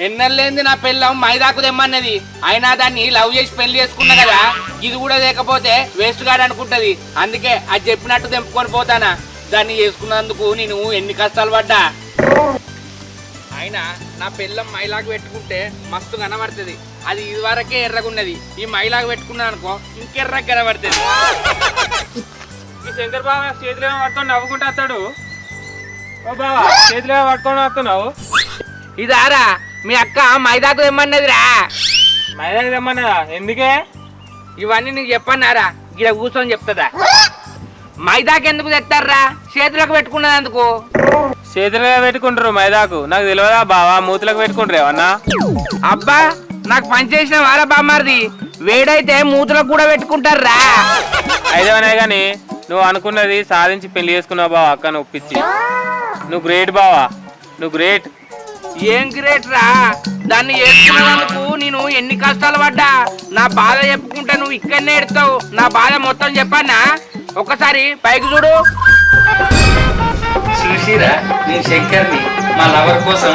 ఎన్నెల్లేంది నా పెళ్ళం మైదాకు తెమ్మన్నది. అయినా దాన్ని లవ్ చేసి పెళ్లి చేసుకున్నా కదా, ఇది కూడా లేకపోతే వేస్ట్ గాడు అనుకుంటది. అందుకే అది చెప్పినట్టు తెంపుకొని పోతానా. దాన్ని చేసుకున్నందుకు నేను ఎన్ని కష్టాలు పడ్డా. అయినా నా పెళ్ళం మైలాకు పెట్టుకుంటే మస్తు కనబడుతుంది. అది ఇదివరకే ఎర్రగున్నది, ఈ మైలాకు పెట్టుకున్నా అనుకో ఇంకెర్రగా కనబడుతుంది. ఈ శంకర్ బాబా చేతిలో పట్టుకొని నవ్వుకుంటూ వస్తాడు. ఓ బావా చేతిలో పట్టుకొని వస్తున్నావు. ఇదారా మీ అక్క మైదాకు తెమ్మన్నదిరా. మైదాకు తెమ్మన్నదా? ఎందుకే? ఇవన్నీ నీకు చెప్పన్నారా? ఇక్కడ కూర్చొని చెప్తుందా? మైదాకు ఎందుకు తెస్తారా? చేతులకు పెట్టుకున్నదందుకు. చేతులుగా పెట్టుకుంటారు మైదాకు? నాకు తెలియదా బావా, మూతులకు పెట్టుకుంటారు ఏమన్నా? అబ్బా నాకు పని చేసిన వారా బామ్మారిది, వేడైతే మూతులకు కూడా పెట్టుకుంటారా. అయిదేమనే గాని నువ్వు అనుకున్నది సాధించి పెళ్లి చేసుకున్నావు బావా, అక్కను ఒప్పించి. నువ్వు గ్రేట్ బావా, నువ్వు గ్రేట్. ఏం గ్రేట్ రా? దాన్ని చేసుకున్నందుకు నేను ఎన్ని కష్టాలు పడ్డా. నా బాధ చెప్పుకుంటా నువ్వు ఇక్కడనే ఎడతావు. నా బాధ మొత్తం చెప్పన్నా, ఒక్కసారి పైకి చూడు. చూసిరా నేను శంకర్ని మా లవర్ కోసం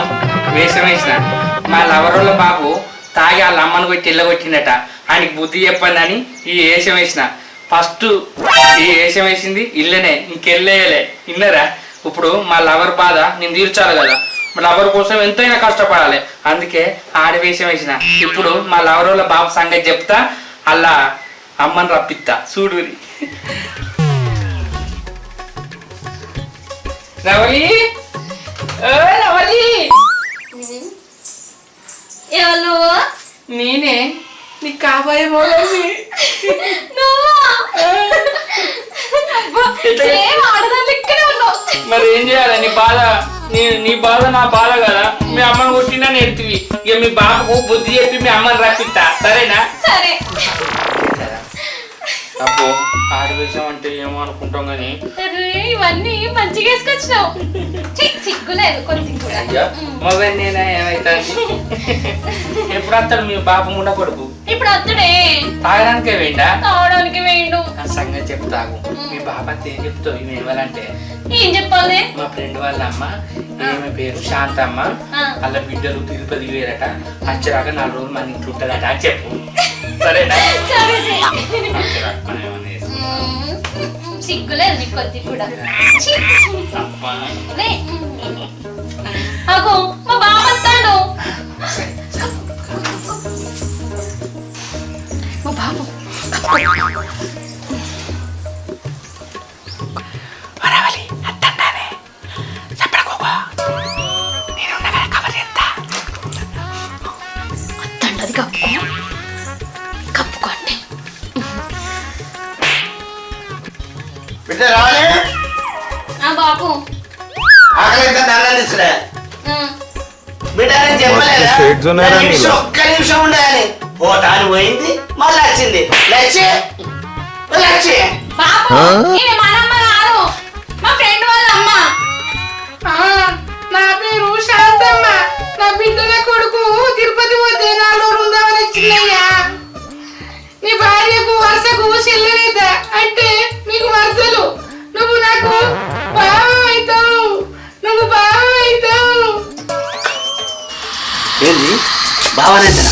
వేషం వేసిన. మా లవర్ వాళ్ళ బాబు తాగి వాళ్ళ అమ్మను కొట్టి ఇళ్ళగొట్టిందట. ఆయనకి బుద్ధి చెప్పండి ఈ వేషం వేసిన. ఫస్ట్ ఈ వేషం వేసింది ఇల్లనే, ఇంకెళ్ళేయలే. ఇన్నరా? ఇప్పుడు మా లవర్ బాధ నేను తీర్చాలి కదా, మా లవర్ కోసం ఎంతైనా కష్టపడాలి. అందుకే ఆడవేషం వేసిన. ఇప్పుడు మా లవర్ వాళ్ళ బాబు సంగతి చెప్తా, అలా అమ్మని రప్పిస్తా. చూడురి. రవలి, రవలి. ఎవరు? నేనే, నీకు కాబోయే మోడల్ని. మరి ఏం చేయాలి? నీ బాధ నీ బాధ నా బాధ కదా. మీ అమ్మని కొట్టినా నేర్తివి. ఇక మీ బాబుకు బుద్ధి చెప్పి మీ అమ్మని రప్పిస్తా, సరేనా? సరే. అబ్బో ఆడవేషం అంటే ఏమో అనుకుంటాం గానీ ఇవన్నీ మంచిగా వేసుకొచ్చినావు. సిగ్గులేదు కొంచెం కూడా. మొబైల్ నేనా ఏమైతే. ఎప్పుడు వస్తాడు మీ బాబు ముండ కొడుకు? ఇప్పుడు వస్తుడే. తాగడానికే వేయండా? తాగడానికి వేయండు. ఆ సంగతి చెప్తాగు. మీ బాబా ఏం చెప్తావు? ఇవి ఇవ్వాలంటే ఏం చెప్పాలి? మా ఫ్రెండ్ వాళ్ళ అమ్మ, ఏమి పేరు శాంతమ్మ, వాళ్ళ బిడ్డలు తిరుపతి వేరట, అచ్చరాక 4 రోజులు మన ఇంట్లో ఉంటుందట అని చెప్పు, సరేనా? సిగ్గులేదు నీకు కొద్ది కూడా. అగో మా బాబు వస్తాడు. మా బాబు వరవలి అత్తండానే చెప్పడుకోకో, నేను ఉండగా కవర్ చేస్తా. అత్తండది కప్పుకో, కప్పుకోండి. బిడ్డ రాలే బాబు ఆకలి దండాలిస్తున్నా. బిడ్డ నేను చెప్పలేదా ఒక్క నిమిషం ఉండాలి. పోతాను పోయింది, మళ్ళీ వచ్చింది. లచ్చి లచ్చి బాబు ఈమె మనమ్మ కాదు, మా ఫ్రెండ్ వాళ్ళ అమ్మ. నా పేరు శాంతమ్మ. నా బిడ్డల కొడుకు తిరుపతి పోతే 4 రోజులు ఉందామని వచ్చిందయ్యా. నీ భార్యకు వరుసకు చెల్లెనేత అంటే నీకు వరదలు. నువ్వు నాకు బావ అవుతావు, నువ్వు బావ అవుతావు. ఏంది బావనేతనా?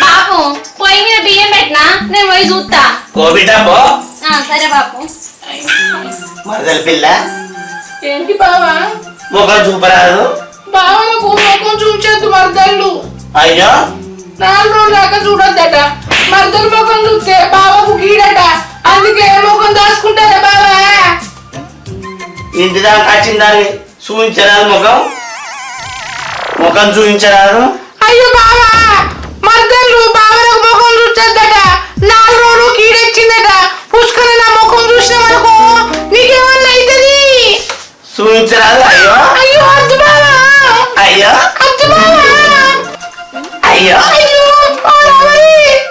బాబు పొయ్యి మీద బియ్యం పెట్టినా, నేను పోయి చూస్తా. ఓ బిడ్డ పో. సరే బాబు. మరదల పిల్ల ఏంటి బావా? ముఖం చూపరాదు. బావలకు ముఖం చూపించద్దు మరదళ్ళు. అయ్యో 4 రోజుల దాకా చూడొద్దట. మరదలు ముఖం చూస్తే బావకు గీడట. అందుకే ముఖం దాచుకుంటారా బావా? ఇంటి దాకా వచ్చిందాన్ని చూపించరాదు. ముఖం చూపించరాదు. అయ్యో బావా, మరదలు బావలకు ముఖం చూచొద్దట. 4 రోజులు కీడొచ్చిందట. పుష్కని నా ముఖం చూసినామనుకో నీకేమన్నా అవుతుంది. చూపించరాదు. అయ్యో అయ్యో వద్దు బావా. అయ్యో వద్దు బావా. అయ్యో అయ్యో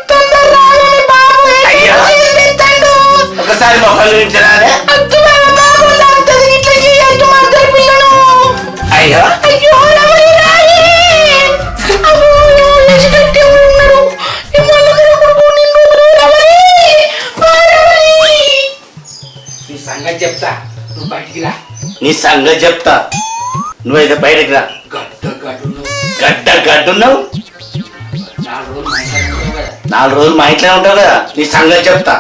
తొందరగా బాబు అయ్యో. ఒకసారి ముఖం చూపించరాదే. వద్దు బావా, బాబు తాగుతుంది. ఇట్లా చేయొద్దు మరదలు పిల్లను. అయ్యో అయ్యో రమణి రాయి. అమ్మో లేచి కట్టి ఉన్నారు. ఈ మొలకల కొడుకు నిన్ను రమణి. నీ సంగతి చెప్తా. నువ్వైతే బయటకు రా. గడ్డున్నావు. 4 రోజులు మా ఇంట్లోనే ఉంటావు కదా. నీ సంగతి చెప్తా.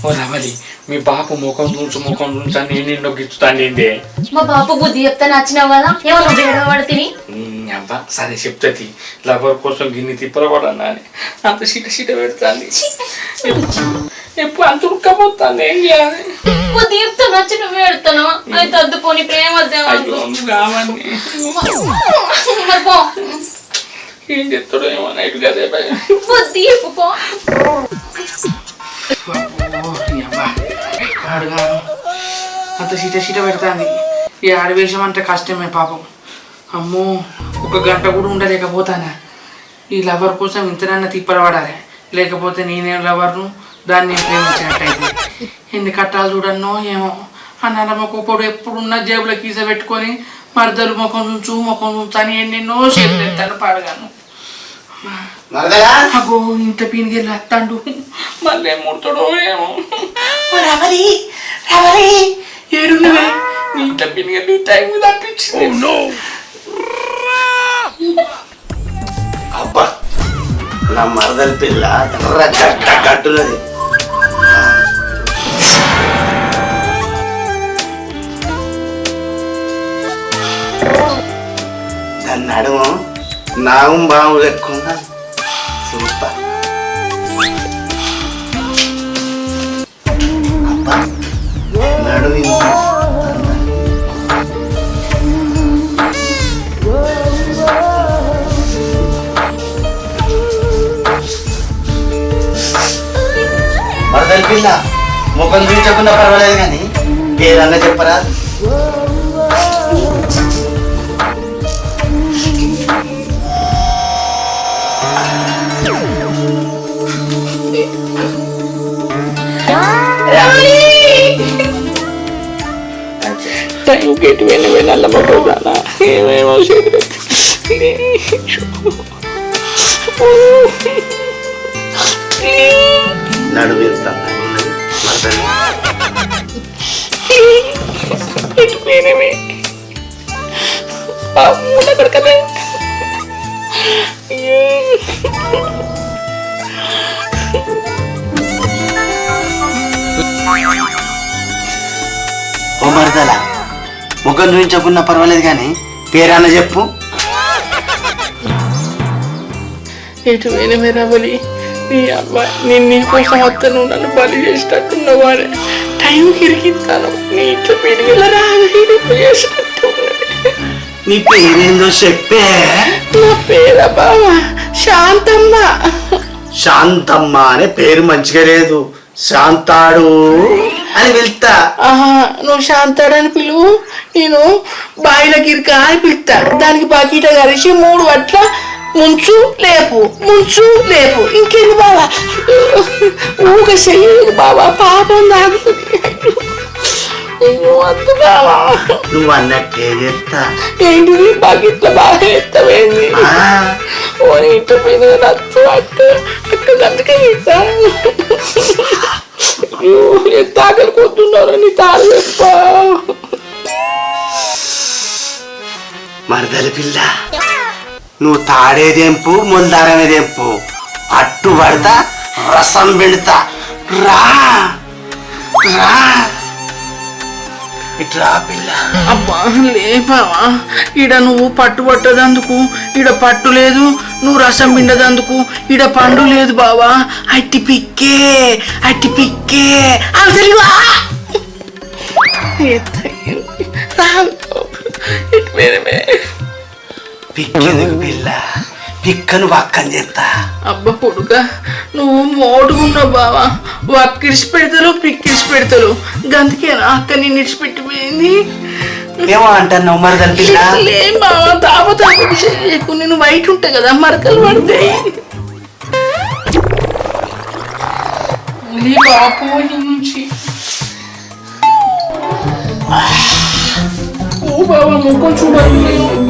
ఓ రమలి, మీ బాపు ముఖం నుంచి నేను నిండు గిచ్చుతాను ఏంటి? మా బాపు బుద్ధి చెప్తా నచ్చినావు కదా, ఏమన్నా బేడవాడు తిని. అబ్బా సరే చెప్తుంది. లవర్ కోసం గిన్నె తిప్పలపడన్నా అని అంత సిట పెడతాంది. ఎప్పుడు అంత ఉడకపోతుంది, ఏం చేయాలి? బుద్ధి చెప్తా నచ్చి నువ్వే పెడతాను. అయితే అద్దుపోని ప్రేమ కావాలి. ఏం చెప్తాడో ఏమో నైట్ కదే బుద్ధి చెప్పుకో. అంత సిట పెడతాంది. ఈ ఆడవేషం అంటే కష్టమే పాపం. అమ్మో, 1 గంట కూడా ఉండలేకపోతానా. ఈ లవర్ కోసం ఇంతనన్నా తిప్పలపడాలి. లేకపోతే నేనే లవర్ను, దాన్ని ప్రేమించినట్టయితే. ఎన్ని కట్టాలు చూడన్నో ఏమో. ఆ నరమొకప్పుడు ఎప్పుడున్న జేబులో కీస పెట్టుకొని మరదలు ముఖం అని ఎన్నెన్నో షేపులు ఎత్తాను పాడగాను. అగో ఇంత పీనికెళ్ళి అత్తాండు. మళ్ళీ ఏం ముడతాడో ఏమో. ఏడున్నవే ఇంత పీనికెళ్ళి టైం తప్పించింది. అబ్బా, నా మరదల పిల్ల కట్టున్నది. దాన్ని నడుము నాగం బాగు లెక్కున్నా చూస్తా. అబ్బా, నడుము మరదల పిల్ల ముఖం చూపించకుండా పర్వాలేదు కానీ పేరన్నా చెప్పరా? టైం గేట్ వెళ్ళమోనా ఏమేమో నడుము ఓ మరదల, ముఖం చూపించకున్నా పర్వాలేదు కానీ పేరన్న చెప్పు. ఎటు వేరే రవలి, నీ అబ్బాయి నేను నీకోసం వస్తాను, నన్ను బలి చేసేటట్టున్నావు. వాడే టైం కిరికిస్తాను. నీ ఇంట్లో పెరిగేలా చేసినట్టు. నీ పేరేందో చెప్పే. నా పేరా బావా శాంతమ్మ. శాంతమ్మ అనే పేరు మంచిగా లేదు, శాంతాడు అని పిలుస్తా. నువ్వు శాంతాడని పిలువు, నేను బాయిల గిరిక అని పిలుస్తా. దానికి బకెట కలిసి 3 వట్ల ముంచు లేపు ఇంకేంది బావా. ఊక చెయ్యదు బావా, పాపం తాగుతుంది. వద్దు బావా. నువ్వు అన్నట్టే చెప్తా. ఏంటిది బకెట్ల బాగా ఎత్తవేంది? ఇంట్లో పోయిన రత్తు అందుకే ఎంత ఆకలి కొద్దున్నారో నీ తాను చెప్పా. మరదల పిల్ల, నువ్వు తాడేదెంపు మొందారమేదెంపు అట్టు పడతా రసం పెడతా. రా రా ఇట్రా పిల్ల. అబ్బా లేపావా, ఈడ నువ్వు పట్టు పట్టదందుకు ఈడ పట్టు లేదు, నువ్వు రసం పిండదందుకు ఈడ పండు లేదు బావా. అట్టి పిక్కే పిక్కెందుకు పిల్ల, పిక్కను వక్కని చేస్తా. అబ్బా కొడుక, నువ్వు మోటుకున్నావు బావా. వక్కిడిసి పెడతారు, పిక్కిడిసి పెడతారు. గందుకేనా అక్క నిన్ను ఇడిచిపెట్టిపోయింది. ఏమో అంటున్నావు మరదల పిల్ల? లేం బావా, తాపతాకు నేను వైట్ ఉంటాయి కదా, మరకలు పడతాయి. నుంచి బావా ముఖం చూడాలి.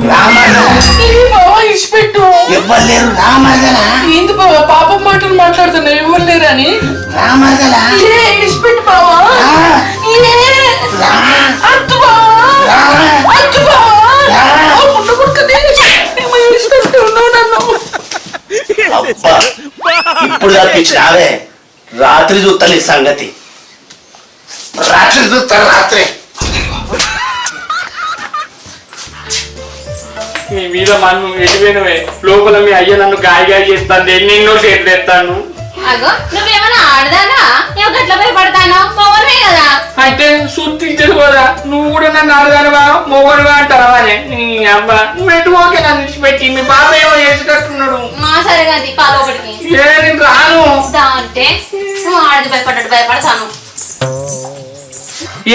రామర్దల బావా ఇచ్చిపెట్టు. ఎవ్వరు లేరు రామర్దల. ఏంది బావా పాపం మాటలు మాట్లాడుతున్నా ఎవరు లేరని? రామర్దల ఇచ్చిపెట్టు బావా. అద్దు బావా అద్దు బావా ఉన్నావు నన్ను. అబ్బా ఇప్పుడు తప్పించినావే. రాత్రి చూస్తాను ఈ సంగతి. రాత్రి చూస్తాను రాత్రి. నీ మీద మన్ను ఎటువైనవే లోపల మీ అయ్య నన్ను గాయ చేస్తాను ఎన్నెన్నో చేతులు ఎత్తాను. అగో నువ్వేమన్నా ఆడదానా నువ్వు గట్ల భయపడతాను మొగనే కదా. అయితే సుత్తి తెలుసుకోదా నువ్వు కూడా నన్ను ఆడదానవా మొగడుగా అంటావా అని నీ అబ్బా నువ్వు ఎటు ఓకే నన్ను విడిచిపెట్టి మీ బాబా ఏమో చేసుకుంటున్నాడు. సరే కానీ పాలోపడికి ఏ నేను రాను అంటే నువ్వు ఆడది భయపడతాను.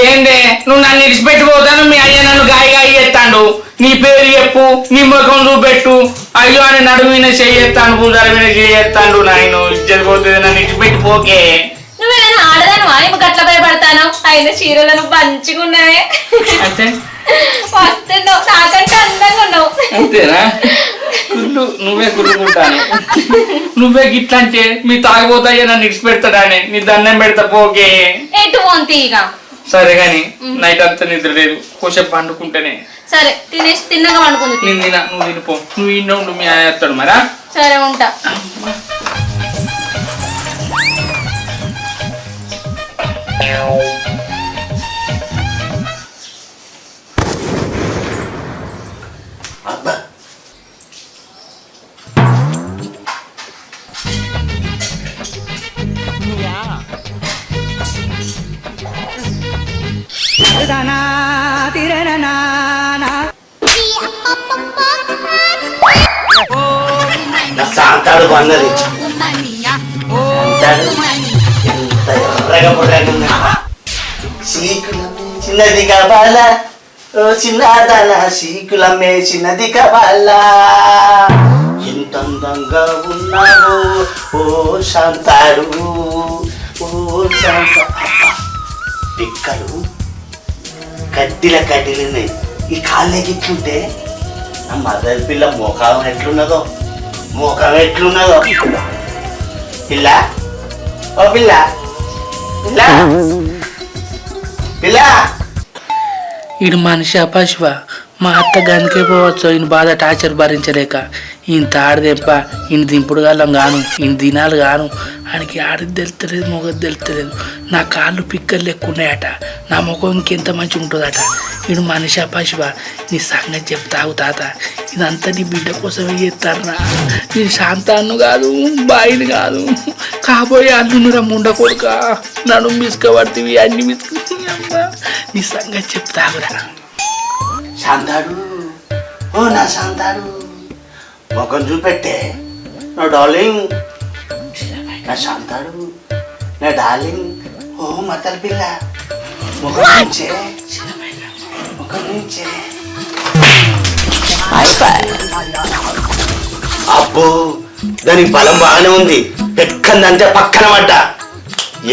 ఏందే నువ్వు నన్ను విడిచిపెట్టిపోతాను మీ అయ్య నన్ను గాయ చేస్తాడు. నీ పేరు చెప్పు నీ ముఖం చూపెట్టు అయ్యో అని నడుమిన చెయ్యేస్తాను పూజారి మీద చెయ్యేస్తాడు. నాయన ఇజ్జత్ పోతుంది నన్ను విడిచిపెట్టిపోకే. నువ్వేమైనా ఆడదానువా ఇప్పుడు గట్ల భయపడతాను. అయిన చీరలు నువ్వు మంచిగా ఉన్నావే. అంతే వస్తున్నావు నాకంటే అందంగా ఉన్నావు. అంతేనా కుళ్ళు నువ్వే కుళ్ళుకుంటాను. నువ్వే గిట్లా అంటే మీ తాగిపోతాయో నన్ను విడిచిపెడతాడానే నీ దండం పెడతా పోకే. ఎటు పోంతి ఇక సరే గాని నైట్ అంతా నిద్ర లేదు కొంచెం పండుకుంటేనే. సరే తినేసి తిన్నగా పండుకుంది. నేను తినా నువ్వు తినిపో నువ్వు ఇన్నో ఉండు మీ ఆయన వస్తాడు మరా. సరే ఉంటా. అబ్బా నా శాంతాడు అన్నది. శాంతాడు ఎంత ఎర్రగా పొరగా సీకులమ్మే చిన్నది కావాలా ఓ చిన్నదానా సీకులమ్మే చిన్నది కావాలా ఎంత అందంగా ఉన్నావు ఓ శాంతాడు ఓ శాంత. పిక్కలు కడ్డీలున్నాయి. ఈ కాళ్ళకి ఇట్లుంటే నా మదర్ పిల్ల మోకాం ఎట్లున్నదో పిల్ల ఓ పిల్ల పిల్ల పిల్ల. ఈడు మనిషి అపశివ మా అత్త గనికే పోవచ్చు. ఈయన బాధ టార్చర్ భరించలేక ఈయన తాడదెప్ప ఈయన దింపుడు గాలం గాను ఈయన దినాలు గాను ఆయనకి ఆడిది తెలుస్తలేదు మొగది తెలుస్తలేదు. నా కాళ్ళు పిక్కలు లెక్కున్నాయట నా ముఖం ఇంకెంత మంచిగా ఉంటుందట. ఈడు మనిషి అపశివ నీ సంగతి చెప్తావు తాత ఇదంతా నీ బిడ్డ కోసమే చేస్తారా. నీ శాంతాన్ని కాదు బాయిని కాదు కాబోయే అల్లునురా ముండ కొడుక నన్ను మిసుకబడుతుంది అన్ని నీ సంగతి చెప్తావురా. శాంతాడు ఓ నా శాంతాడు ముఖం చూపెట్టే నా డార్లింగ్ నా శాంతాడు నా డార్లింగ్ ఓ మతల పిల్ల ముఖం నుంచే అబ్బో దానికి బలం బాగానే ఉంది. ఎక్కందంటే పక్కన పడ్డ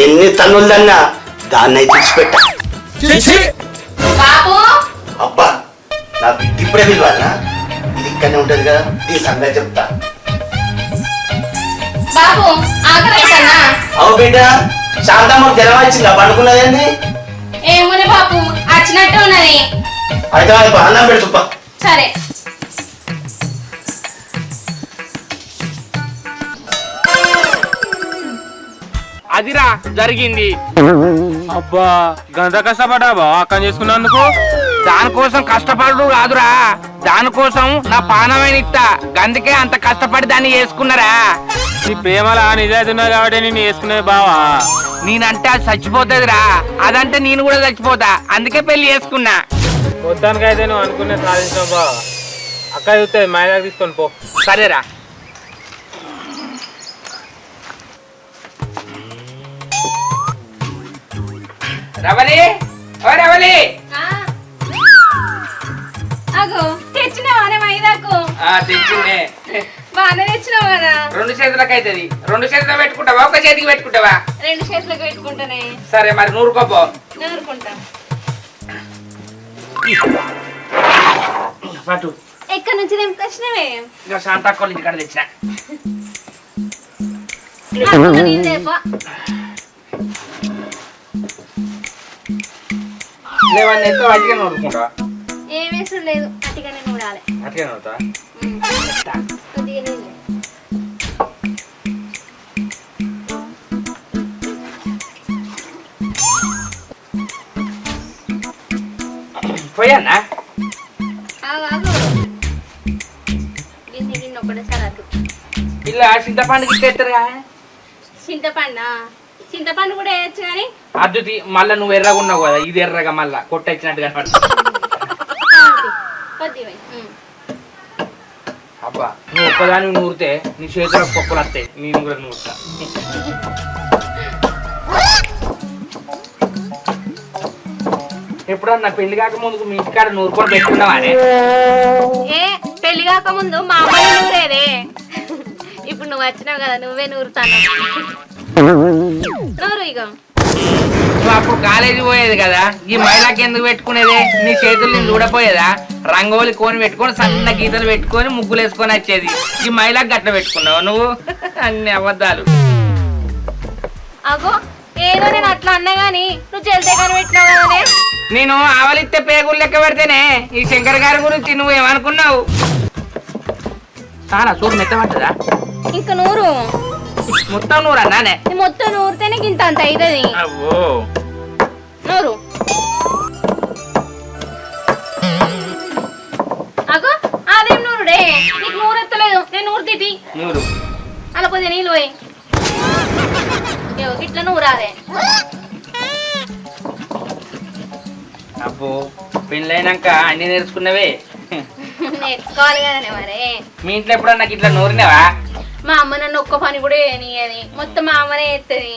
ఎన్ని తన్నులన్నా దాన్ని తీసిపెట్ట. బాబు అబ్బా నా బిడ్డ ఇప్పుడే పిలవాలనా? ఇది ఇక్కడనే ఉంటది కదా ఈ సంగతి చెప్తా. బాబు ఆకలిస్తానా? అవు బిడ్డ శాంతమ్మ జనం వచ్చిందా పండుకున్నదండి? ఏమునే బాబు వచ్చినట్టు ఉన్నది. అయితే అన్నం పెడుతుప్ప. సరే అదిరా జరిగింది. అబ్బా గంత కష్టపడ్డావా అక్క చేసుకున్నందుకు? దానికోసం కష్టపడు కాదురా దానికోసం నా పానమైన ఇస్తా గందుకే అంత కష్టపడి దాన్ని వేసుకున్నారా. నీ ప్రేమలా నిజాయితీ ఉన్నది కాబట్టి నేను వేసుకునేది బావా. నేనంటే అది చచ్చిపోతుందిరా అదంటే నేను కూడా చచ్చిపోతా అందుకే పెళ్లి చేసుకున్నా. మొత్తానికైతే నువ్వు అనుకునే సాధించావు బావా. అక్క చూస్తే మైదాకు తీసుకొని పో. సరేరా రవలి ఓ రవలి అగో తెచ్చినావా మైదాకు? తెచ్చిందే బాగానే తెచ్చినావు కదా. 2 చేతులకు అవుతుంది. 2 చేతులు పెట్టుకుంటావా ఒక చేతికి పెట్టుకుంటావా? 2 చేతులకు పెట్టుకుంటానే. సరే మరి 100 కోపో నూరుకుంటా. పట్టు ఎక్కడి నుంచి తెంపుకొచ్చినవే ఇంకా శాంతా కాలేజ్ ఇక్కడ తెచ్చిన నీళ్ళు తెపో. లేవన్నీ ఎంత వాటిగా నూరుకుంటా ఏం వేసుడు లేదు అట్టిగానే నూడాలి. అట్లే నూరుతా కొద్దిగా నీళ్ళు. పోయన్నా ఆగు ఆగు. గిన్నె గిన్నె ఒకటేసారి అటు. ఇలా చింతపండుకి ఇచ్చేస్తారుగా చింతపండు కూడా వేయచ్చు కానీ అద్దుతి మళ్ళా నువ్వు ఎర్రగా ఉన్నావు కదా ఇది ఎర్రగా మళ్ళా కొట్టొచ్చినట్టు కనపడుతుంది కొద్దిగా అబ్బా నువ్వు ఒక్కదాన్ని నూరితే నీ చేతులకు పొక్కులు వస్తాయి నేను కూడా నూరుతా ఎప్పుడన్నా పెళ్లి కాక ముందుకు మీ ఇంటికాడ నూరుకొని పెట్టుకున్నావా అని ఏ పెళ్లి కాక ముందు మా అమ్మాయి నూరేదే. ఇప్పుడు నువ్వు వచ్చినావు కదా నువ్వే నూరుతాను. నూరు ఇక. నువ్వు అప్పుడు కాలేజీ పోయేది కదా ఈ మైలాకి ఎందుకు పెట్టుకునేది నీ చేతులు నేను చూడపోయేదా రంగోలి కోని పెట్టుకొని సన్న గీతలు పెట్టుకొని ముగ్గులు వేసుకొని వచ్చేది ఈ మైలాకి గట్ల పెట్టుకున్నావు నువ్వు అన్ని అబద్ధాలు అగో ఏదో నేను అట్లా అన్నా గాని నువ్వు చెల్తే కానీ పెట్టినావు కదనే. నేను ఆవలిస్తే పేగులు లెక్క పెడితేనే ఈ శంకర్ గారి గురించి నువ్వు ఏమనుకున్నావు చాలా చూడు మెత్తమంటదా ఇంక నూరు మొత్తం నూరా నానే మొత్తం నూరితేనే ఇంత అంత అవుతుంది. అవ్వో నూరు అగో అదేం నూరుడే నీకు నూరెత్తలేదు నేను నూరు తిట్టి నూరు అలా కొద్దిగా నీళ్ళు పోయి ఇట్లా నూరాదే. అబ్బో పెళ్ళైనాక అన్ని నేర్చుకున్నవే నేర్చుకోవాలి కదనే మరి. మీ ఇంట్లో ఎప్పుడన్నా నాకు ఇట్లా నూరినావా మా అమ్మ నన్ను ఒక్క పని కూడా చేయనియది మొత్తం మా అమ్మనే చేస్తుంది.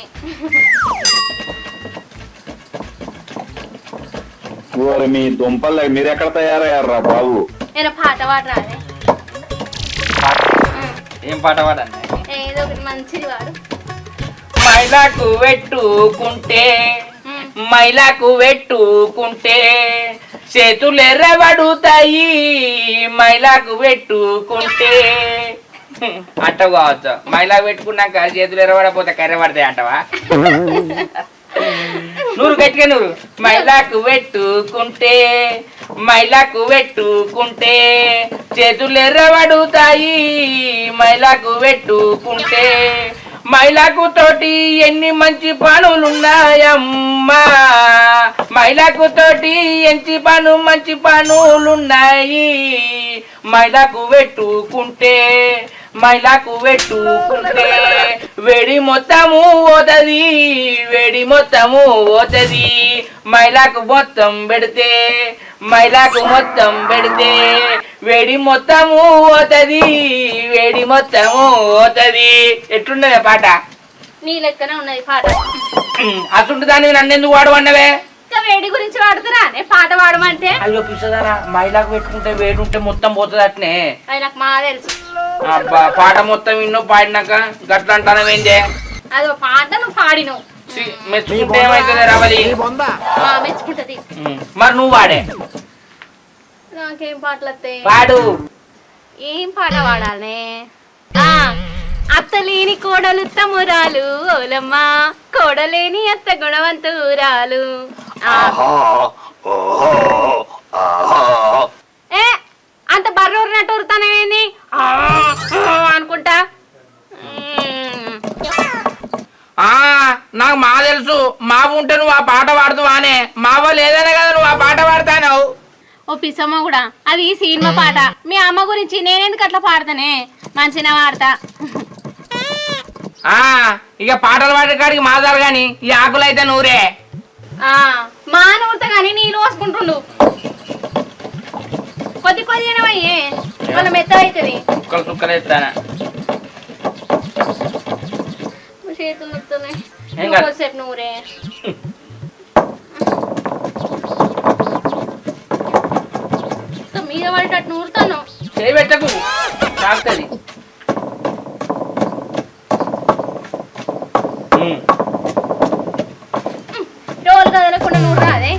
మీ దుంపలు మీరు ఎక్కడ తయారయ్యారా బాబు? నేను పాట పాడరాదే. ఏం పాట పాడన్నా ఏదో ఒకటి మంచిది వాడు. మైలాకు పెట్టుకుంటే మైలాకు పెట్టుకుంటే చేతులు ఎర్రబడుతాయి మైలాకు పెట్టుకుంటే అంటావు కావచ్చు మైలాకు పెట్టుకున్నాక చేతులు ఎర్రబడపోతే కర్రె పడతాయి అంటావా నూరు గట్టిగా నూరు మైలాకు పెట్టుకుంటే మైలాకు పెట్టుకుంటే చేతులు ఎర్రబడుతాయి మైలాకు పెట్టుకుంటే మైలాకు తోటి ఎన్ని మంచి పనులున్నాయమ్మా మైలాకు తోటి మంచి పనులున్నాయి మైలాకు పెట్టుకుంటే వేడి మొత్తము పోతది వేడి మొత్తము పోతది మైలాకు మొత్తం పెడితే వేడి మొత్తము పోతది వేడి మొత్తము పోతది ఎట్లున్నదే పాట నీ లెక్కనే ఉన్నది పాట. అసలు దాన్ని నన్నెందుకు వాడమన్నవే ఇంకా వేడి గురించి వాడుతురా పాట పాడమంటే. అయ్యో పిచ్చదారా మైలాకు పెట్టుకుంటే వేడి ఉంటే మొత్తం పోతుంది అట్నే అది నాకు మా తెలుసు. అబ్బా పాట మొత్తం విన్నో పాడినాక గట్ల అంటానవేందే అదో పాట నువ్వు పాడినవు మెచ్చుకుంటే ఏమైతుంది రవలి మెచ్చుకుంటది. మరి నువ్వు వాడే నాకేం పాటలు వస్తాయి పాడు ఏం పాట పాడాలనే. అత్తలేని కోడలు తమ్మురాలు ఓలమ్మ కోడలేని అత్త గుణవంతురాలు. ఏ అంత బర్రూరినట్టు ఉరుతానేంది అనుకుంటా. నాకు మా తెలుసు మా ఉంటే నువ్వు ఆ పాట పాడుతావానే మావ లేదనే కదా నువ్వు ఆ పాట పాడతావు. ఓ పిసమ్మ కూడా అది సినిమా పాట. మీ అమ్మ గురించి నేనెందుకు అట్లా పాడతానే మంచిగా పాడతా. ఇక పాటలు పాడే కాడికి మాదారు గాని ఈ ఆకులు అయితే నూరే మా నూరుతా గాని నీళ్ళు పోసుకుంటుండు కొద్ది కొద్దిగానే మన మెత్త అవుతుంది. సుక్కలు సుక్కలు ఎత్తానా చేతులు నొప్పుతున్నాయి ఏం కాదు. కొద్దిసేపు నూరే మీద పడేటట్టు నూరుతాను. చేయి పెట్టకు తాకుతుంది. రోలు కదలకుండా నూరు రాదే.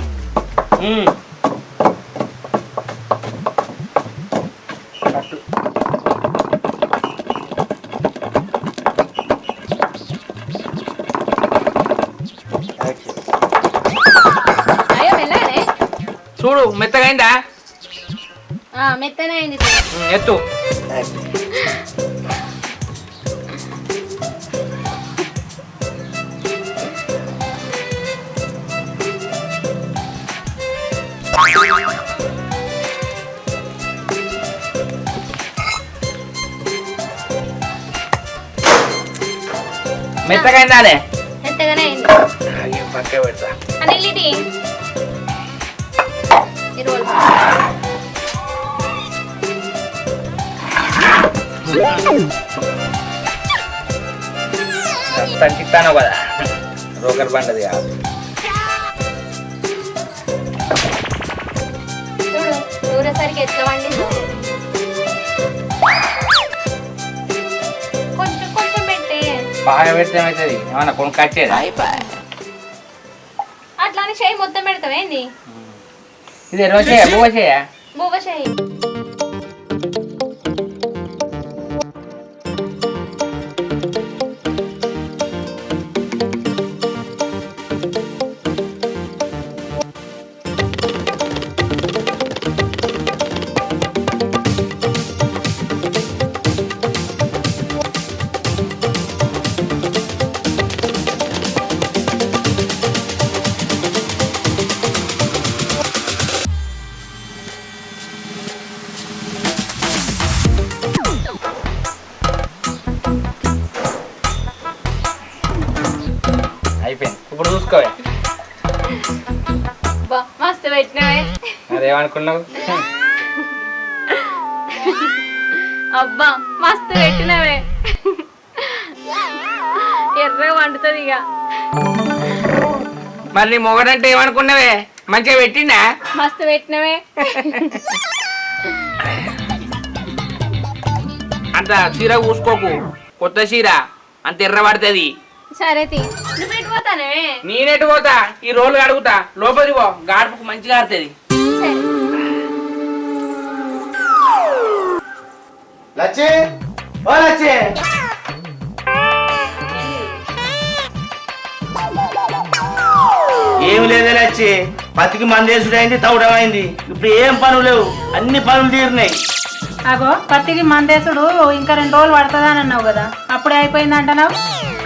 మెత్తగైందా? మెత్తనే అయింది. ఎత్తు. మెత్తగైందానే? మెత్తగానే అయింది. పక్క పెడతా. అనిల్ ఇది రోల్ తిట్టాను కదా రోకర్ బండది కాదు. చూడు దూరేసరికి ఎట్లా వండిందో. కొంచెం కొంచెం పెట్టే. బాగా పెడితే ఏమవుతుంది? ఏమన్నా కొను కట్టేదా? అట్లానే చేయి మొత్తం పెడతావేంది? ఇది రోజే బువ్వ చేయ బువ్వ చేయి. అయిపోయింది. ఇప్పుడు చూసుకోవే. మస్తు పెట్టినవే. అదేమనుకున్నావు? అబ్బా మస్తు పెట్టినవే. ఎర్రగా వండుతుంది ఇక. మరి నీ మొగడంటే ఏమనుకున్నావే? మంచిగా పెట్టిండా? మస్తు పెట్టినవే. అంత చీర కూసుకోకు, కొత్త చీర అంత ఎర్ర పడుతుంది. సరే నువ్వు పెట్టిపోతానే. నేనెటు పోతా? ఈ రోలు అడుగుతా. లోపలికి పో, గాడుపుకు మంచిగా ఆడుతుంది. లచ్చే ఓ లచ్చే, ఏమి లేదే లచ్చి. పత్తికి మందేసుడు అయింది, తవ్వడం అయింది. ఇప్పుడు ఏం పనులు లేవు, అన్ని పనులు తీరినాయి. అగో పత్తికి మందేసుడు ఇంకా 2 రోజులు పడుతుందని అన్నావు కదా, అప్పుడే అయిపోయింది అంటున్నావు.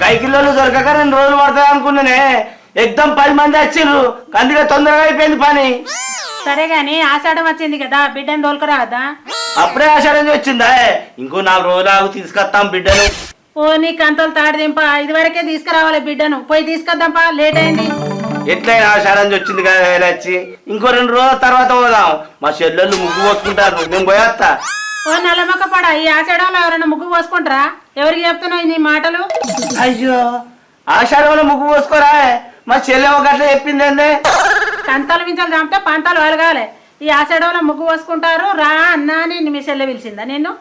కైకిల్లోళ్ళు దొరకక 2 రోజులు పడుతుంది అనుకున్నానే. ఎగ్దం 10 మంది వచ్చిర్రు, అందుకే తొందరగా అయిపోయింది పని. సరే గాని ఆషాఢం వచ్చింది కదా, బిడ్డను తోలుకురావద్దా? అప్పుడే ఆషాఢం వచ్చిందా? ఇంకో 4 రోజులు ఆగు, తీసుకొస్తాం బిడ్డను. ఓ నీ కంతలు తాడిదింప, ఇదివరకే తీసుకురావాలి బిడ్డను. పోయి తీసుకొద్దాంపా, లేట్ అయింది. ఎట్లయినా ఆషాఢం వచ్చింది కదా వచ్చి, ఇంకో 2 రోజుల తర్వాత పోదాం. మా చెల్లెళ్ళు ముగ్గు పోసుకుంటారు, నేను పోయేస్తా. ఓ నల్లమక్క పడ, ఈ ఆషాఢంలో ఎవరైనా ముగ్గు పోసుకుంటారా? ఎవరికి చెప్తున్నావు నీ మాటలు? అయ్యో, ఆషాఢంలో ముగ్గు పోసుకోరా? మా చెల్లె ఒక అట్లా చెప్పింది అండి. కంతాలు మించాలు చంపితే పంతాలు వలగాలి. ఈ ఆషాఢంలో ముగ్గు పోసుకుంటారు రా అన్నా అని మీ చెల్లె పిలిచిందా నిన్ను?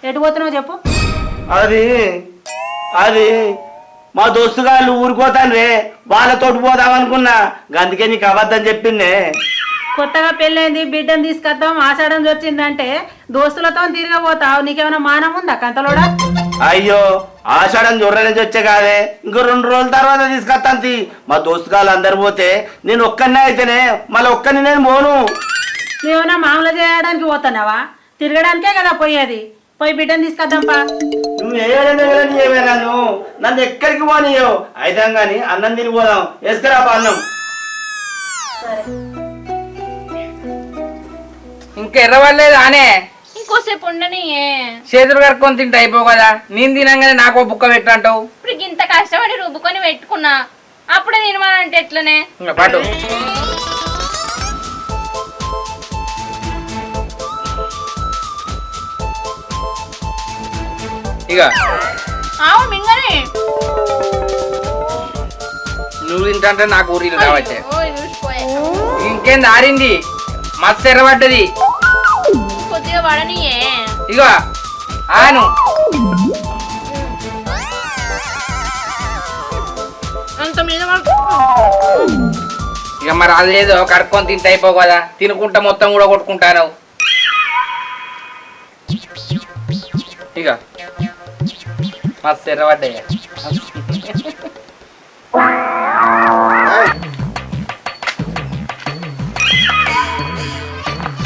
ఎటు పోతున్నావు చెప్పు. అది మా దోస్తుగాళ్ళు ఊరుకోతాను రే, వాళ్ళతోటి పోదాం అనుకున్నా, అందుకే నీకు అబద్ధం చెప్పిందే. కొత్తగా పెళ్ళైంది, బిడ్డను తీసుకొద్దాం ఆషాఢం వచ్చిందంటే దోస్తులతో తిరగబోతావు. నీకేమైనా మానం ఉందా కంతలోడా? అయ్యో, ఆషాఢం జొర్ర నుంచి వచ్చే కాదే, ఇంకో 2 రోజుల తర్వాత తీసుకొస్తాను. మా దోస్తుగాళ్ళు అందరు పోతే నేను ఒక్కనే అయితేనే, మళ్ళీ ఒక్కని నేను పోను. నువ్వేమైనా మామూలు చేయడానికి పోతున్నావా? తిరగడానికే కదా పోయేది. పోయి బిడ్డను తీసుకొద్దాంపా. నువ్వు నన్ను ఎక్కడికి పోనీయవు. అయితే గాని అన్నం తిని పోదాం. వేసుకురా అన్నం. ఇంకా ఎర్రవల్లేదు ఆనే? ఇంకోసేపు ఉండని. చేతులు కడుక్కొని తింటే అయిపో కదా. నేను తినంగానే నాకు బుక్క పెట్టంటావు. ఇప్పుడు ఇంత కష్టపడి రుబ్బుకొని పెట్టుకున్నా, అప్పుడే తినమానంటే ఎట్లనే? పాటు ఇక ఆవు మింగని. నువ్వు తింటే నాకు ఊరిలు కావచ్చే. చూసిపోయే ఇంకేం ఆరింది, మస్తు ఎర్రబడ్డది. కొద్దిగా పడనియే. ఇక ఆను అంత మీద ఇక మరి అది లేదో కడుక్కొని తింటే అయిపో కదా. తినుకుంటా మొత్తం కూడా కొట్టుకుంటాను. ఇక మస్తు ఎర్రబడ్డాయి.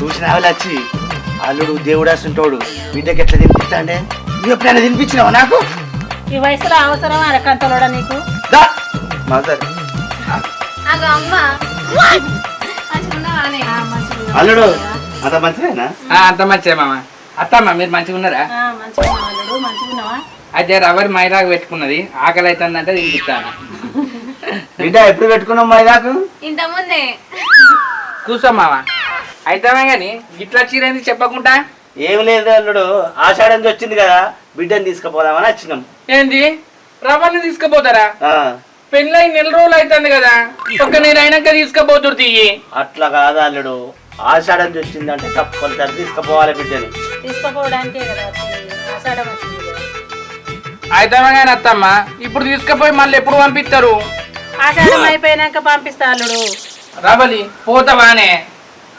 చూసినావు లచ్చి అల్లుడు దేవుడు అసంటోడు బిడ్డకి ఎట్లా తినిపిస్తాండే నువ్వు ఎప్పుడైనా తినిపించినావా నాకు ఈ వయసులో అవసరం అరకంతలోడా నీకు? దా మాట్లాడు అగో అమ్మ మంచిగున్నావానే? అల్లుడు అంత మంచిదేనా అంత మంచిదే మామ అత్తమ్మ మీరు మంచిగా ఉన్నారా? మంచిగా అల్లుడు మంచిగున్నావా? అయితే రవ్వరి మైదాకు పెట్టుకున్నది ఆకలి అవుతుందంటే తినిపిస్తాను. బిడ్డ ఎప్పుడు పెట్టుకున్నావు మైదాకు ఇంత ముందే కూర్చో మామ. అయితేమే కానీ గిట్లా చీరైంది చెప్పకుండా. ఏం లేదు అల్లుడు ఆషాఢం వచ్చింది కదా బిడ్డని తీసుకుపోదామని వచ్చినాం. ఏంది రవ్వని తీసుకుపోతారా? ఆ, పెళ్ళై నెల రోజులు అవుతుంది కదా, ఒక్క నేను అయినాక తీసుకుపోతురు తీయి. అట్లా కాదు అల్లుడు ఆషాఢం వచ్చిందంటే తప్పనిసరి తీసుకుపోవాలి బిడ్డని. తీసుకోపోవడానికే కదా వచ్చింది. ఆషాఢం వచ్చింది కదా. అయితేమే కానీ అత్తమ్మ ఇప్పుడు తీసుకుపోయి మళ్ళీ ఎప్పుడు పంపిస్తారు? ఆషాఢం అయిపోయినాక పంపిస్తా అల్లుడు. రవ్వలి పోతావానే?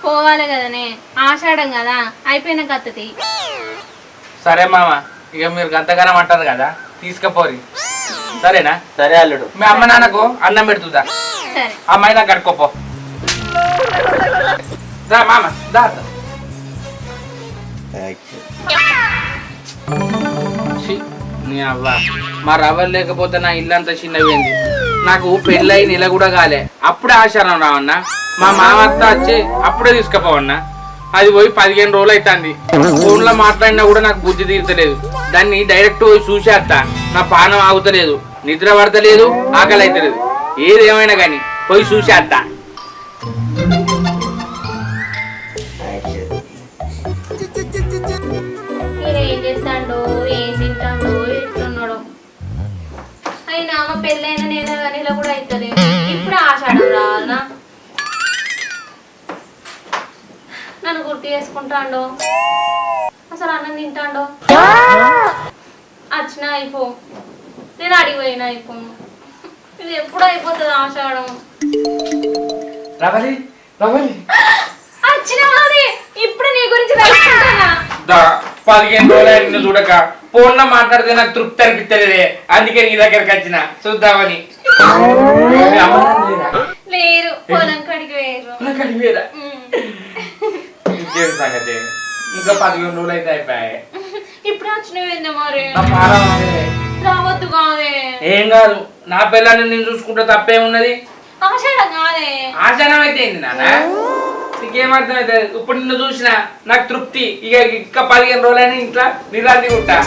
పోవాలి కదనే, ఆషాఢం కదా అయిపోయినాక అత్తది. సరే మామ, ఇక మీరు గంతగానం అంటారు కదా తీసుకుపోరి. సరేనా? సరే అల్లుడు. మీ అమ్మ నాన్నకు అన్నం పెడుతుందా? సరే అమ్మాయి నాకు కడుకోపో. దా మామ దా. ఛీ, నీ అవ్వ మా రవ్వలు లేకపోతే నా ఇల్లంతా చిన్నపోయింది. నాకు పెళ్ళై నెల కూడా కాలే అప్పుడే ఆశారం రావన్నా. మా మామత్త వచ్చి అప్పుడే తీసుకుపోవన్నా. అది పోయి 15 రోజులు అవుతుంది. ఫోన్లో మాట్లాడినా కూడా నాకు బుద్ధి తీరతలేదు. దాన్ని డైరెక్ట్ పోయి చూసేస్తా, నా పానం ఆగుతలేదు, నిద్ర పడతలేదు, ఆకలి అవుతలేదు. ఏదేమైనా కానీ పోయి చూసేస్తా. ఏం చేస్తాడో ఏం తింటాడో ఎట్లున్నాడో. అయినా అమ్మ పెళ్ళైన నెల కూడా అవుతుంది, ఇప్పుడు ఆషాఢం రావాలనా? నన్ను గుర్తు చేసుకుంటాడో, అసలు అన్నం తింటాడో? వచ్చినా అయిపో, నేను అడిగిపోయినా అయిపో. ఇది ఎప్పుడు అయిపోతుంది ఆషాఢం? రవలి రవలి వచ్చినా ఇప్పుడు నీ గురించి తెలుసుకుంటానా? 15 రోజులు నిన్ను చూడక ఫోన్లో మాట్లాడితే నాకు తృప్తి అనిపించలేదే, అందుకే నీ దగ్గరికి వచ్చిన చూద్దామని. లేరు, పొలం కడిగి వేరు. ఇంకేం సంగతి? ఇంకా 15 రోజులు అయితే అయిపోయాయి. ఇప్పుడు వచ్చినవేంది మరి? నా పానం అదే. రావద్దు కాదే. ఏం కాదు, నా పిల్లల్ని నేను చూసుకుంటే తప్పేమున్నది? ఆషాఢం కాదే. ఆచరణ అయితే ఏంది నాన్న? నీకేమర్థం అయితే ఇప్పుడు నిన్ను చూసిన నాకు తృప్తి. ఇక ఇంకా 15 రోజులైనా ఇంట్లో నిరాంతి ఉంటా.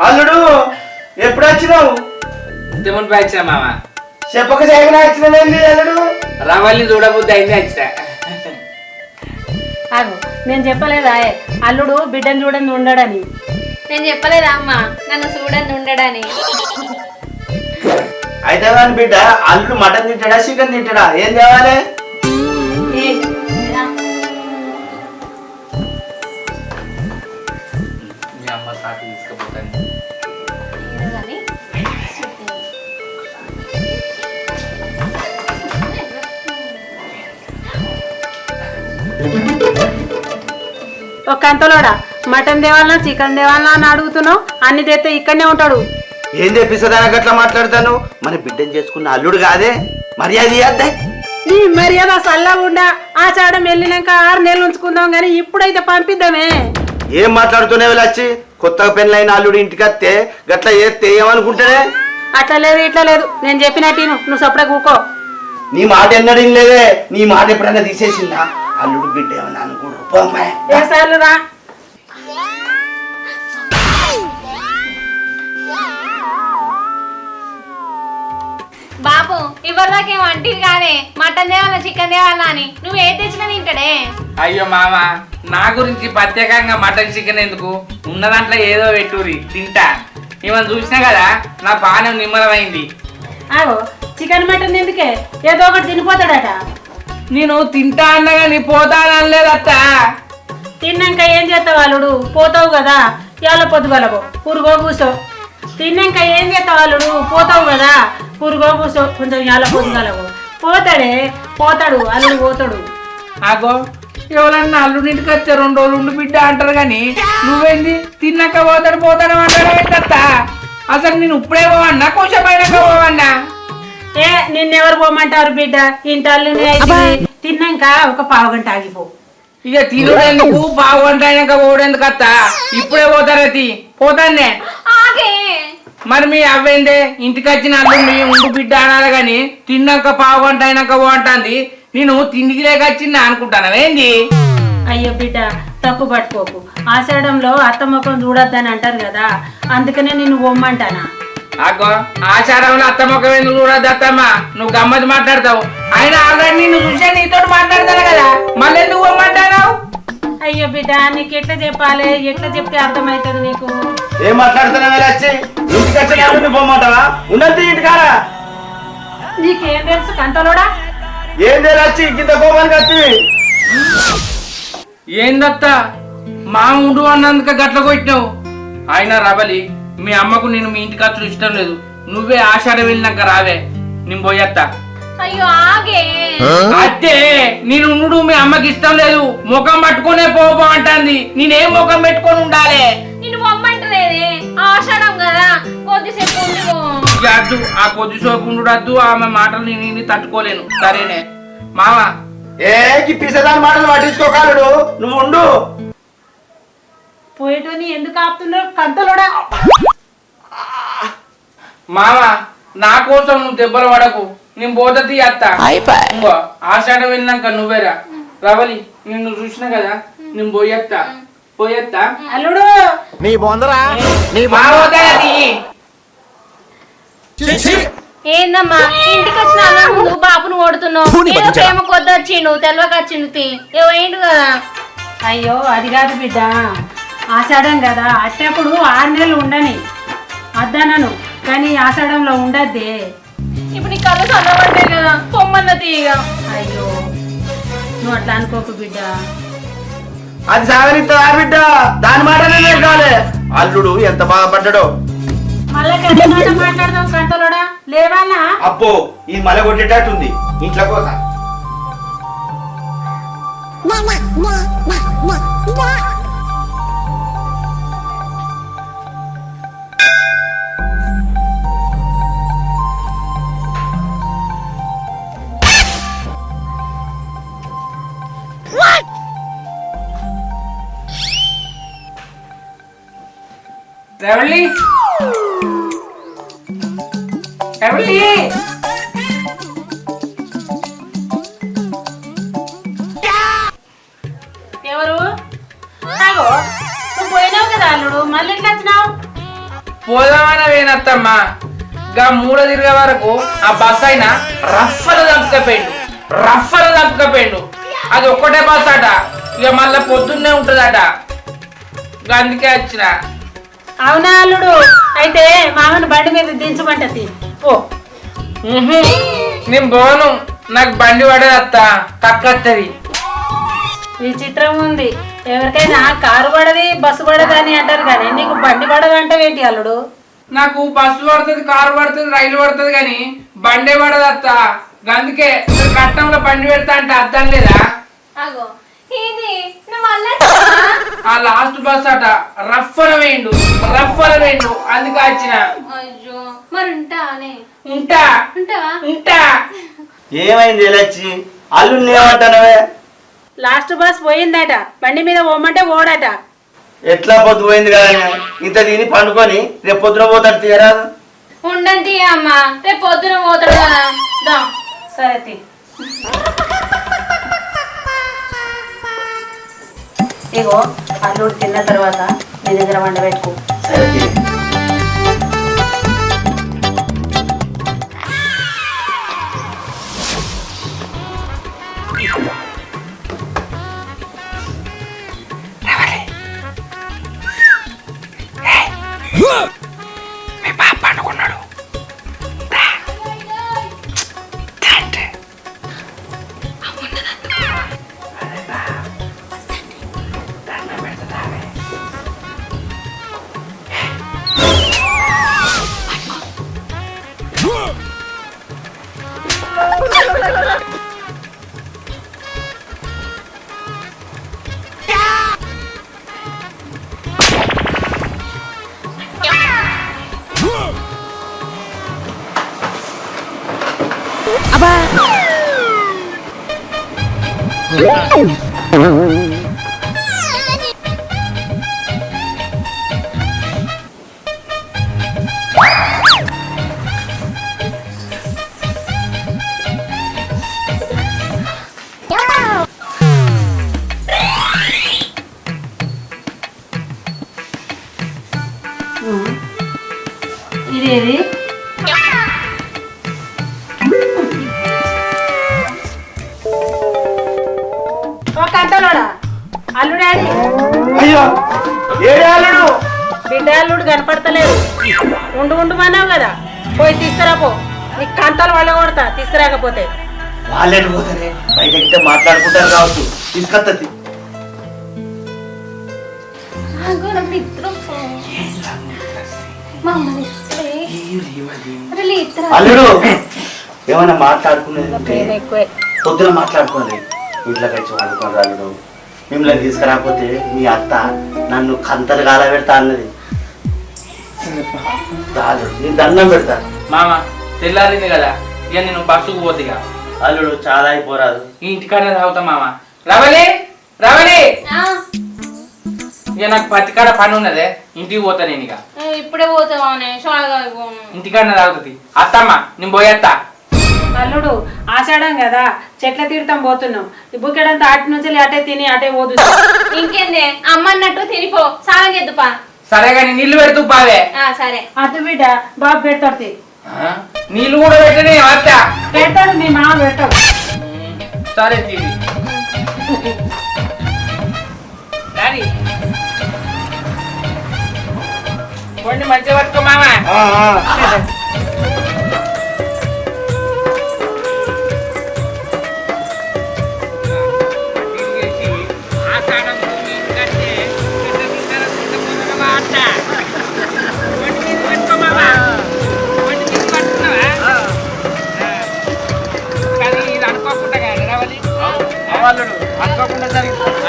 అల్లుడు ఎప్పుడు వచ్చినావు? ఇంతముందు వచ్చిన మామ. చెప్పక చేయకుండా వచ్చినవేంది అల్లుడు? రవల్ని చూడబుద్ధి అయింది వచ్చిన. ఆగు, నేను చెప్పలేదా అల్లుడు బిడ్డను చూడండి ఉండడని? నేను చెప్పలేదా అమ్మ నన్ను చూడండి ఉండడని? అయితే కానీ బిడ్డ అల్లుడు మటన్ తింటాడా చికెన్ తింటాడా ఏం తేవాలి? మీ అమ్మ సాటి తీసుకుపోతాను. ఒక అంతలోడా మటన్ దేవాలనా చికెన్ దేవాలనా అని అడుగుతున్నావు? అన్ని తెస్తే ఇక్కడనే ఉంటాడు. ఏం తెప్పిస్తుందని అట్లా మాట్లాడతాను? మన బిడ్డను చేసుకున్న అల్లుడు కాదే, మర్యాద ఇయ్యద్దే. నీ మర్యాద సల్లా ఉండా. ఆషాఢం వెళ్ళినాక 6 నెలలు ఉంచుకుందాం కానీ ఇప్పుడైతే పంపిద్దామే. ఏం మాట్లాడుతున్నావు వచ్చి? కొత్తగా పెళ్ళైన అల్లుడు ఇంటికి వస్తే గట్లా చేస్తే ఏమనుకుంటానే? అట్లా లేదు ఇట్లా లేదు, నేను చెప్పినట్టు నువ్వు సపడే కూకో. నీ మాట ఎన్నడూ లేదే. నీ మాట ఎప్పుడైనా తీసేసిందా? అల్లుడు బిడ్డ ఏమన్నా అనుకుంటారు. ఏ సార్లు రా. బాబు ఇవ్వదాకేం అంటివి కాదే, మటన్ తేవాలా చికెన్ తేవాలా అని. నువ్వు ఏ తెచ్చినా తింటాడే. అయ్యో మామ, నా గురించి ప్రత్యేకంగా మటన్ చికెన్ ఎందుకు? ఉన్న దాంట్లో ఏదో పెట్టురి తింటా. ఇవన్నీ చూసినా కదా నా పానం నిమ్మలమైంది. ఆగో, చికెన్ మటన్ ఎందుకే? ఏదో ఒకటి తినిపోతాడట. నేను తింటా అన్నా కానీ పోతా అనలేదత్త. తిన్నాక ఏం చేస్తావు అల్లుడు? పోతావు కదా, ఇవాళ పొద్దుగలవు పురుగో కూసో. తిన్నాక ఏం చేస్తావు అల్లుడు? పోతావు కదా, పురుగో కూసో. కొంచెం ఇవాళ పొద్దుగలవు. పోతాడే, పోతాడు అల్లుడు పోతాడు. ఆగో ఎవరన్నా అల్లుడింటికి వచ్చే 2 రోజులు ఉండి బిడ్డ అంటారు కానీ నువ్వేంది తిన్నాక పోతాను అంటాడు ఏంటత్తా? అసలు నేను ఇప్పుడే పోవన్నా కొంచెం అయినాక పోవన్నా? ఏ నిన్నెవరు పోమంటారు బిడ్డ? ఇంటల్లు తిన్నాక ఒక పావు గంట ఆగిపో. ఇక తినడానికి పావు గంట అయినాక పోవడానికి అత్తా? ఇప్పుడే పోతారతి పోతానే. మరి మీ అవ్వేందే ఇంటికి వచ్చిన అల్లుండి ఉండు బిడ్డ అనాలి గాని తిన్నాక పావు గంట అయినాక పో అంటాంది. నేను తిండికి లేక వచ్చిందా అనుకుంటానవేంది? అయ్యో బిడ్డ తప్పు పట్టుకోకు. ఆషాఢంలో అత్త ముఖం చూడొద్దని అంటారు కదా, అందుకనే నిన్ను పొమ్మంటానా. అగ్గో ఆచారంలో అత్తమ్మొక్క ఎందుకు చూడద్దు అత్తమ్మ? నువ్వు గమ్మతి మాట్లాడతావు. అయినా ఆల్రెడీ నిన్ను చూసే నీతో మాట్లాడతాను కదా, మళ్ళీ ఎందుకు పొమ్మంటావు? అయ్యో బిడ్డ నీకు ఎట్లా చెప్పాలి? ఎట్లా చెప్తే అర్థమవుతుంది నీకు? ఏం మాట్లాడుతున్నావు? వచ్చి ఇంటికి వచ్చి పోమంటావా? ఉన్నది ఇంటికారా నీకేం తెలుసు కంటలోడా? ఏం వచ్చి ఇంత కోపానికి వచ్చి ఏందత్తా మా ఉండు అన్నందుక గట్ల కొట్టినావు? అయినా రబలి మీ అమ్మకు నేను మీ ఇంటికి వచ్చుడు ఇష్టం లేదు. నువ్వే ఆషాఢ వెళ్ళినాక రావే, నేను పోయేత్తా. అయ్యో ఆగే అదే నేను ఉండు మీ అమ్మకి ఇష్టం లేదు. ముఖం పట్టుకునే పోపో అంటాంది. నేనేం ముఖం పెట్టుకొని ఉండాలి? నిన్ను పొమ్మంటలేదే, ఆషాఢం కదా కొద్దిసేపు ఉండిపో. అద్దు ఆ కొద్దిసేపు ఉండు, ఆమె మాటలు నేను తట్టుకోలేను. సరేనే మామ? పిసదాని మాటలు పట్టించుకోగలడు. నువ్వు ఉండు. పోయేటోని ఎందుకు ఆపుతున్నావు కంటలోడా? మామ నా కోసం నువ్వు దెబ్బలు పడకు, నేను పోతీ అత్త. ఇంకో ఆషాఢం వెళ్ళినాక నువ్వేరా రవలి. నిన్ను చూసినా కదా, నేను పోయేత్తా. అల్లుడు నీ బొందరా ఏందమ్మా ఇంటికి వచ్చిన ముందు బాబును కొడుతున్నావు? ఏదో ప్రేమ కొద్ది వచ్చిండు, తెలవక వచ్చిండు, ఏమైండు కదా. అయ్యో అది కాదు బిడ్డ, ఆషాఢం కదా అట్టప్పుడు 6 నెలలు ఉండని అద్దనను, కానీ ఆషాఢంలో ఉండద్దే. ఇప్పుడు నీ కళ్ళు చల్లబడ్డాయి కదా, పొమ్మన్న తీయగా. అయ్యో నువ్వు అట్లా అనుకోకు బిడ్డ. అది సాగనిస్తా బిడ్డ, దాని మాటనే కాలే. అల్లుడు ఎంత బాధపడ్డాడో. మళ్ళా మాట్లాడదాం కంటలోడా లేవాలా? అబ్బో ఇది మళ్ళీ కొట్టేటట్టుంది. ఇంట్లో పోతా. రవళి ఎవరు? నువ్వు పోయినావు కదా అల్లుడు, మళ్ళీ ఎట్లా వచ్చినావు? పోదామనవేనత్తమ్మా. గా మూల తిరిగే వరకు ఆ బస్ అయినా రఫ్ఫలు దంపకపోయిండు. అది ఒక్కటే బస్ అట, ఇక మళ్ళా పొద్దున్నే ఉంటుందట. అందుకే వచ్చిన. అవునా అల్లుడు? అయితే మామను బండి మీద దించమంటది పో. నేను పోను, నాకు బండి పడేది అత్త, తక్కువది. విచిత్రం ఉంది. ఎవరికైనా కారు పడది బస్సు పడదు అని అంటారు కానీ నీకు బండి పడదు అంటే ఏంటి అల్లుడు? నాకు బస్సు పడుతుంది, కారు పడుతుంది, రైలు పడుతుంది కానీ బండే పడదు అత్త. అందుకే కట్టంలో బండి పెడతా అంటే అర్థం లేదా? అగో ఇది నువ్వు మళ్ళీ ఆ లాస్ట్ బస్ అట రఫ్ఫల వేయండు. అందుకే వచ్చిన. అయ్యో మరి ఉంటా. ఏమైంది లచ్చి? అల్లుడిని ఏమంటానవే? లాస్ట్ బస్ పోయిందట, బండి మీద పోమంటే ఓడట. ఎట్లా పొద్దు పోయింది కదా, ఇంత తిని పండుకొని రేపు పొద్దున పోతాడు తీయరాదు. ఉండండి అమ్మా, రేపు పొద్దున పోతాడు కదా. సరే ఇగో అల్లుడు తిన్న తర్వాత నీ దగ్గర వండ పెట్టుకో. మీ పాప పండుకున్నాడు. ఇదేది ఒక అంతలోడా అల్లుడాడి అయ్యో ఏడే అల్లుడు బిడ్డ అల్లుడు కనపడతలేదు. ఉండమన్నావు కదా, పోయి తీసుకురా పో. నీకు కంతలు వాళ్ళ కొడతా తీసుకురాకపోతే. వాళ్ళేటి పోతారే బయటకి మాట్లాడుకుంటారు కావచ్చు. తీసుకొత్తది అల్లుడు ఏమైనా మాట్లాడుకునేది ఎక్కువే పొద్దున మాట్లాడుకోండి. ఇంట్లో కలిసి వాడుకోండి. అల్లుడు మిమ్మల్ని తీసుకురాకపోతే మీ అత్త నన్ను కంతలు కాల పెడతా అన్నది. చాలు నేను దండం పెడతా. మామ తెల్లారింది కదా, ఇక నేను బస్సుకు పోతిగా. అల్లుడు చాలా అయిపోరాదు. ఈ ఇంటికాడ తాగుతా మామ. రవలి రవలి, ఇక నాకు పత్తికాడ పని ఉన్నదే, ఇంటికి పోతా నేను. ఇక ఇప్పుడే పోతావా? ఇంటికాడ తాగుతుంది అత్తమ్మ, నేను పోయేస్తా. అల్లుడు ఆషాఢం కదా, చెట్ల తీర్థం పోతున్నాం. ఈ బుక్కెడంతా అటు నుంచి అటే తిని అటే పోదు. ఇంకేందే అమ్మ అన్నట్టు తినిపో, సాగం చేద్దుపా. సరే కానీ నీళ్లు పెడుతూ బావే. సరే అటు బిడ్డ బాబు పెడతాడు. నీళ్లు కూడా పెట్టని అత్త పెడతాడు, మీ మామ పెట్టావు. సరే తీవి కొన్ని మంచిగా పట్టుకో మామ.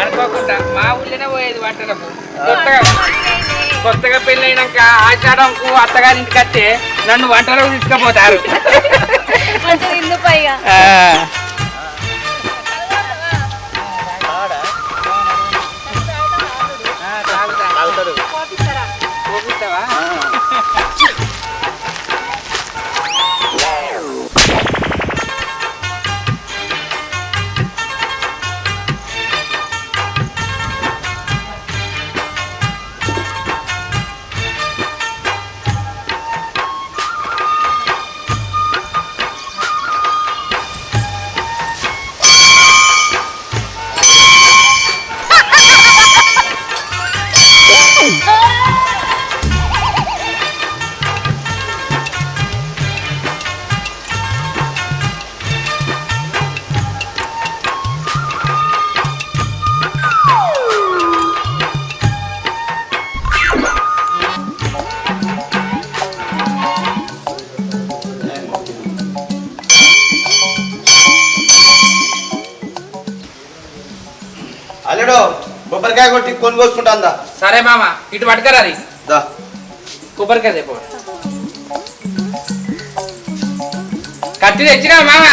అనుకోకుండా మా ఊళ్ళోనే పోయేది వంటలకు. కొత్తగా పెళ్ళైనాక ఆషాఢంకు అత్తగారి ఇంటికి వస్తే నన్ను వంటలకు తీసుకుపోతారు. అల్లుడు కొబ్బరికాయ కొట్టి కొని కోసుకుంటా. సరే మామ, ఇటు పట్టుకరా. అది దా కొబ్బరికాయ చెప్పు. కత్తి తెచ్చినా మామ?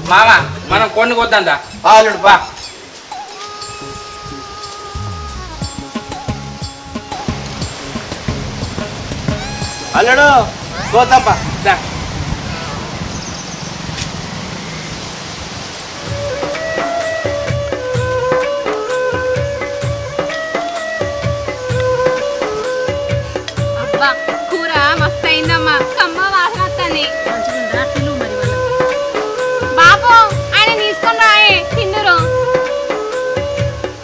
మామ మనం కొన్ని కొద్దా. అల్లుడు బా. అల్లుడు గోతప్ప. కూర మస్తు అయిందమ్మా, కమ్మ వాసన వస్తుంది. బాబు ఆయన తీసుకొని రాయే తిందురు.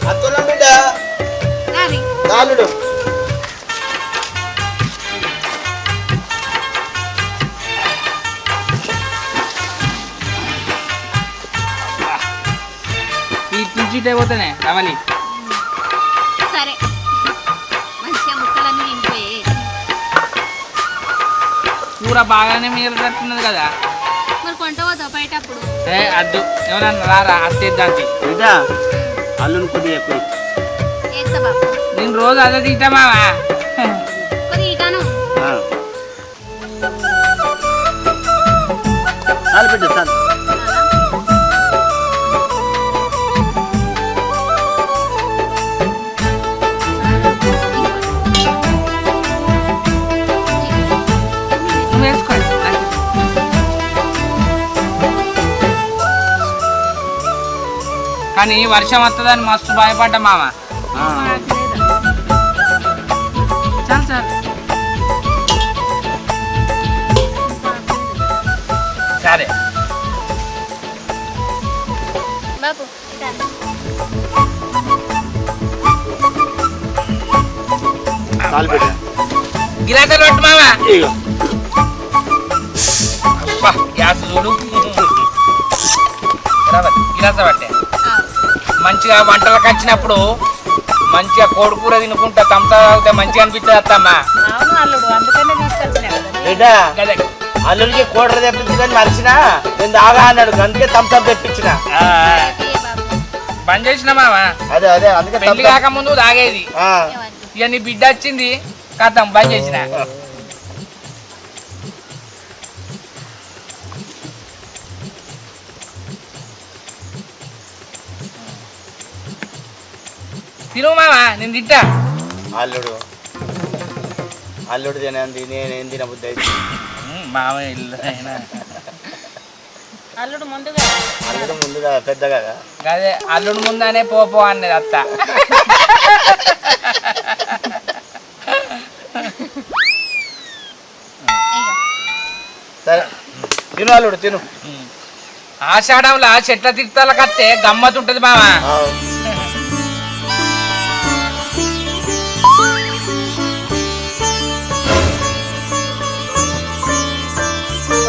అత్తున్నా బిడ్డ. అల్లుడు ఇటే పోతానే రవలి. సరే మంచిగా ముక్కలన్నీ తిండిపోయి కూర బాగానే మీరు తట్టున్నది కదా. మరి కొంట పోతావు బయట అప్పుడు అడ్డు ఎవరన్నా రారా అత్తేద్దాంతి. బిడ్డ అల్లుని కొద్దిగా ఎక్కువ వేస్తా బాబు నేను రోజు అదే తింటామావా. కొద్దిగా ఇటాను చాలు బిడ్డ చాలు. నువ్వు వేసుకో. కానీ వర్షం వస్తుందని మస్తు భయపడ్డా మామ. చాలు చాలు సరే. బాబు ఇటాను చాలు బిడ్డ. గిలాసాలు పట్టు మామ. ఇగో అబ్బా, గ్యాస్ చూడు. గిలాస పట్టే మంచిగా వంటలకు వచ్చినప్పుడు మంచిగా కోడి కూర తినుకుంటా తమసా తాగితే మంచిగా అనిపిస్తుంది అత్తమ్మా. అవును అల్లుడు అందుకనే తీసుకొచ్చినా కదా. బిడ్డ గదే. అల్లుడికి కోడలు తెప్పించుకొని మరిచిన నేను దాగా అన్నాడు అందుకే తంసం తెప్పించిన. బంద్ చేసిన మామ. అదే అదే అందుకే పెళ్లి కాక ముందు తాగేది. ఇక నీ బిడ్డ వచ్చింది కథం బంద్ చేసిన. తిను మామ నేను తింటా. అల్లుడు తినంది నేనేం తిన బుద్ధి అయితే. మామ ఇల్లు అయినా అల్లుడు ముందుగా అల్లుడు ముందుగా పెద్దగా అదే అల్లుడు ముందానే పో అన్నది అత్త. సరే తిను అల్లుడు తిను. ఆషాఢంలో చెట్ల తిరుతాల కత్తే గమ్మత్ ఉంటది మామ.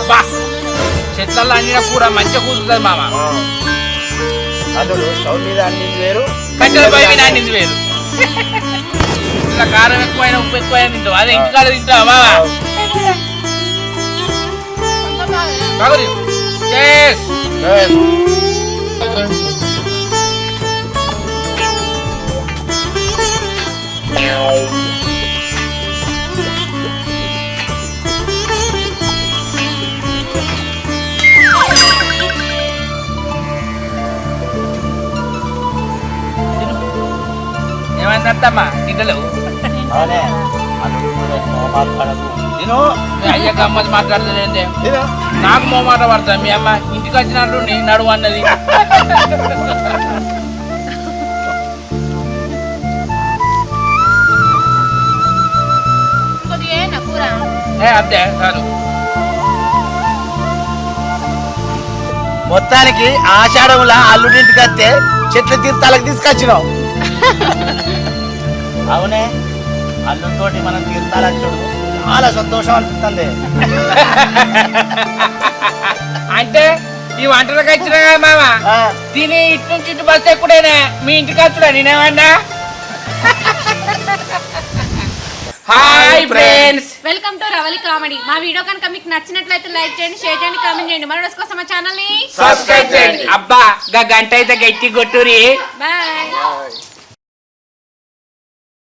బా, చెట్లలో అన్నిన కూర మంచిగా కూర్చుంటది మామ. అల్లుడు స్టవ్ మీద అన్నింది వేరు, కట్టెల పొయ్యి మీద అన్నింది వేరు. ఇట్లా కారం ఎక్కువైనా ఉప్పు ఎక్కువైనా తింటావు. అదే ఇంటికాడ తింటావా మామ? బాగుంది. Cheers. ఏమైంది అత్తమ్మా తింటలేవు? అవునే అల్లుడు కూడా మాట్లాడదు. తిను మీ అయ్య గమ్మత్ మాట్లాడుతుంది. తిను. నాకు మోమాట పడతా మీ అమ్మ ఇంటికి వచ్చినట్లు నీ నడువు అన్నది. కొద్దిగా కూర అదే చాలు. మొత్తానికి ఆషాఢంలో అల్లుడింటికి వస్తే చెట్ల తీర్థాలకు తీసుకొచ్చినావు. అవునే అల్లుడితోటి మనం తీర్థాలకు చూడు చాలా సంతోషం అనిపిస్తుంది. అంటే ఈ వంటలకు వచ్చిన కదా మామ తిని ఇటు నుంచి ఇటు బస్ ఎక్కుడేనా మీ ఇంటికి వచ్చుడా నేనేమన్నా. Hi friends, welcome to Ravali comedy. మా వీడియో కనుక మీకు నచ్చినట్లయితే లైక్ చేయండి, షేర్ చేయండి, కామెంట్ చేయండి. మన కోసం మా ఛానల్ ని సబ్స్క్రైబ్ చేయండి. అబ్బా గా గంట అయితే గట్టి కొట్టురి. బాయ్.